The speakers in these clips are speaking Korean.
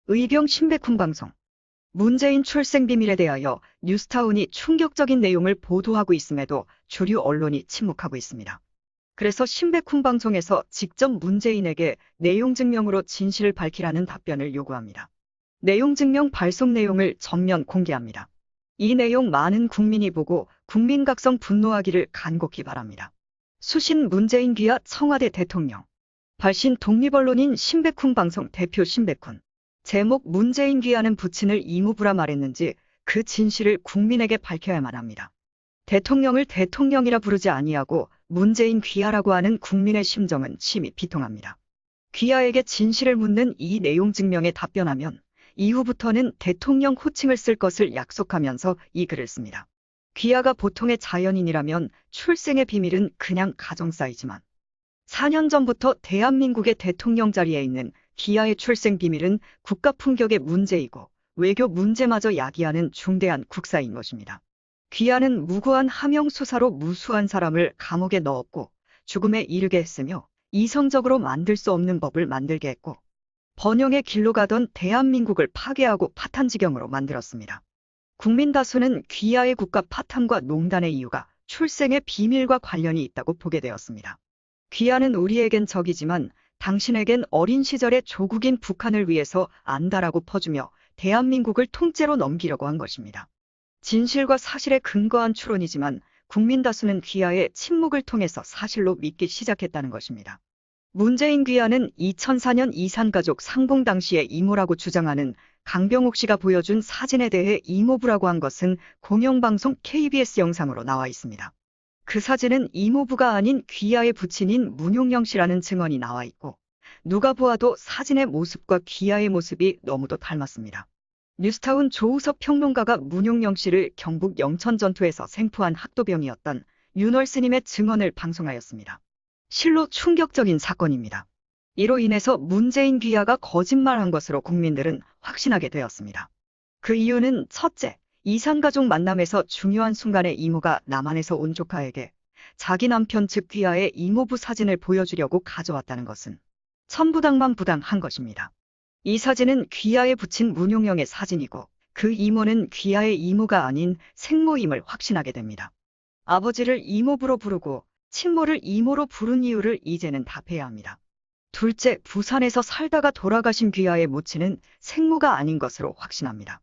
의병 신백훈 방송. 문재인 출생 비밀에 대하여 뉴스타운이 충격적인 내용을 보도하고 있음에도 주류 언론이 침묵하고 있습니다. 그래서 신백훈 방송에서 직접 문재인에게 내용 증명으로 진실을 밝히라는 답변을 요구합니다. 내용 증명 발송 내용을 전면 공개합니다. 이 내용 많은 국민이 보고 국민각성 분노하기를 간곡히 바랍니다. 수신 문재인 귀하 청와대 대통령. 발신 독립언론인 신백훈 방송 대표 신백훈. 제목 문재인 귀하는 부친을 이모부라 말했는지 그 진실을 국민에게 밝혀야만 합니다. 대통령을 대통령이라 부르지 아니하고 문재인 귀하라고 하는 국민의 심정은 심히 비통합니다. 귀하에게 진실을 묻는 이 내용 증명에 답변하면 이후부터는 대통령 호칭을 쓸 것을 약속하면서 이 글을 씁니다. 귀하가 보통의 자연인이라면 출생의 비밀은 그냥 가정사이지만 4년 전부터 대한민국의 대통령 자리에 있는 귀하의 출생 비밀은 국가 품격의 문제이고 외교 문제마저 야기하는 중대한 국사인 것입니다. 귀하는 무고한 하명 수사로 무수한 사람을 감옥에 넣었고 죽음에 이르게 했으며 이성적으로 만들 수 없는 법을 만들게 했고 번영의 길로 가던 대한민국을 파괴하고 파탄지경으로 만들었습니다. 국민 다수는 귀하의 국가 파탄과 농단의 이유가 출생의 비밀과 관련이 있다고 보게 되었습니다. 귀하는 우리에겐 적이지만 당신에겐 어린 시절의 조국인 북한을 위해서 안다라고 퍼주며 대한민국을 통째로 넘기려고 한 것입니다. 진실과 사실에 근거한 추론이지만 국민 다수는 귀하의 침묵을 통해서 사실로 믿기 시작했다는 것입니다. 문재인 귀하는 2004년 이산가족 상봉 당시의 이모라고 주장하는 강병옥 씨가 보여준 사진에 대해 이모부라고 한 것은 공영방송 KBS 영상으로 나와 있습니다. 그 사진은 이모부가 아닌 귀하의 부친인 문용영 씨라는 증언이 나와 있고 누가 보아도 사진의 모습과 귀하의 모습이 너무도 닮았습니다. 뉴스타운 조우석 평론가가 문용영 씨를 경북 영천 전투에서 생포한 학도병이었던 윤월 스님의 증언을 방송하였습니다. 실로 충격적인 사건입니다. 이로 인해서 문재인 귀하가 거짓말한 것으로 국민들은 확신하게 되었습니다. 그 이유는 첫째, 이산가족 만남에서 중요한 순간에 이모가 남한에서 온 조카에게 자기 남편 즉 귀하의 이모부 사진을 보여주려고 가져왔다는 것은 천부당만부당한 것입니다. 이 사진은 귀하의 부친 문용영의 사진이고 그 이모는 귀하의 이모가 아닌 생모임을 확신하게 됩니다. 아버지를 이모부로 부르고 친모를 이모로 부른 이유를 이제는 답해야 합니다. 둘째, 부산에서 살다가 돌아가신 귀하의 모친은 생모가 아닌 것으로 확신합니다.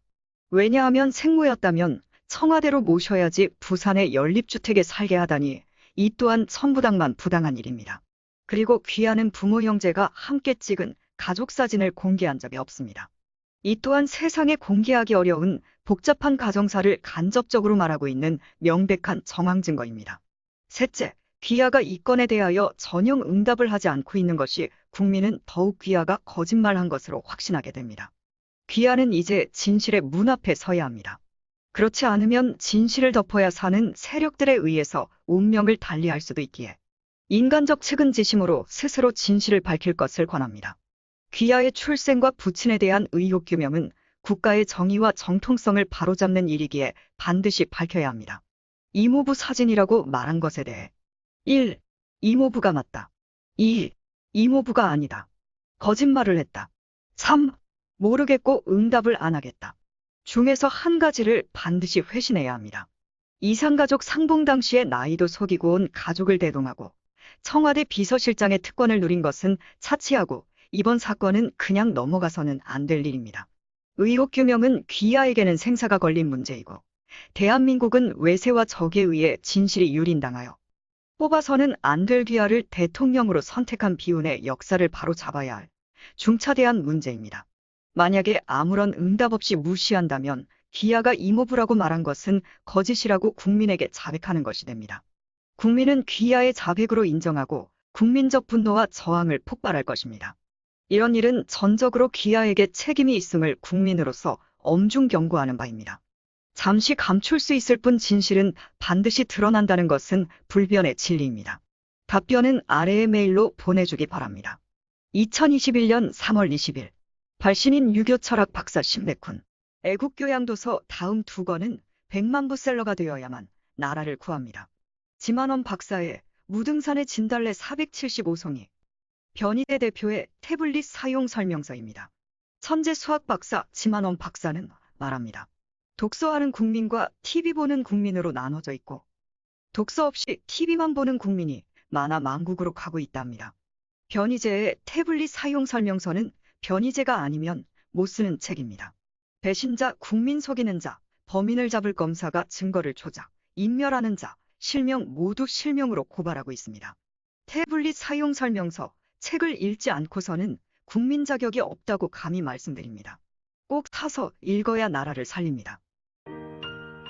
왜냐하면 생모였다면 청와대로 모셔야지 부산의 연립주택에 살게 하다니 이 또한 천부당만부당한 일입니다. 그리고 귀하는 부모 형제가 함께 찍은 가족사진을 공개한 적이 없습니다. 이 또한 세상에 공개하기 어려운 복잡한 가정사를 간접적으로 말하고 있는 명백한 정황 증거입니다. 셋째, 귀하가 이 건에 대하여 전혀 응답을 하지 않고 있는 것이 국민은 더욱 귀하가 거짓말한 것으로 확신하게 됩니다. 귀하는 이제 진실의 문 앞에 서야 합니다. 그렇지 않으면 진실을 덮어야 사는 세력들에 의해서 운명을 달리할 수도 있기에 인간적 측은지심으로 스스로 진실을 밝힐 것을 권합니다. 귀하의 출생과 부친에 대한 의혹 규명은 국가의 정의와 정통성을 바로잡는 일이기에 반드시 밝혀야 합니다. 이모부 사진이라고 말한 것에 대해 1. 이모부가 맞다. 2. 이모부가 아니다. 거짓말을 했다. 3. 모르겠고 응답을 안 하겠다. 중에서 한 가지를 반드시 회신해야 합니다. 이산가족 상봉 당시에 나이도 속이고 온 가족을 대동하고 청와대 비서실장의 특권을 누린 것은 차치하고 이번 사건은 그냥 넘어가서는 안 될 일입니다. 의혹 규명은 귀하에게는 생사가 걸린 문제이고 대한민국은 외세와 적에 의해 진실이 유린당하여 뽑아서는 안 될 귀하를 대통령으로 선택한 비운의 역사를 바로 잡아야 할 중차대한 문제입니다. 만약에 아무런 응답 없이 무시한다면 귀하가 이모부라고 말한 것은 거짓이라고 국민에게 자백하는 것이 됩니다. 국민은 귀하의 자백으로 인정하고 국민적 분노와 저항을 폭발할 것입니다. 이런 일은 전적으로 귀하에게 책임이 있음을 국민으로서 엄중 경고하는 바입니다. 잠시 감출 수 있을 뿐 진실은 반드시 드러난다는 것은 불변의 진리입니다. 답변은 아래의 메일로 보내주기 바랍니다. 2021년 3월 20일 발신인 유교 철학 박사 신백훈. 애국교양도서 다음 두 권은 100만 부셀러가 되어야만 나라를 구합니다. 지만원 박사의 무등산의 진달래 475송이. 변희대 대표의 태블릿 사용 설명서입니다. 천재 수학 박사 지만원 박사는 말합니다. 독서하는 국민과 TV 보는 국민으로 나눠져 있고 독서 없이 TV만 보는 국민이 만화 만국으로 가고 있답니다. 변희재의 태블릿 사용 설명서는 변희재가 아니면 못 쓰는 책입니다. 배신자, 국민 속이는 자, 범인을 잡을 검사가 증거를 조작, 인멸하는 자, 실명 모두 실명으로 고발하고 있습니다. 태블릿 사용 설명서, 책을 읽지 않고서는 국민 자격이 없다고 감히 말씀드립니다. 꼭 사서 읽어야 나라를 살립니다.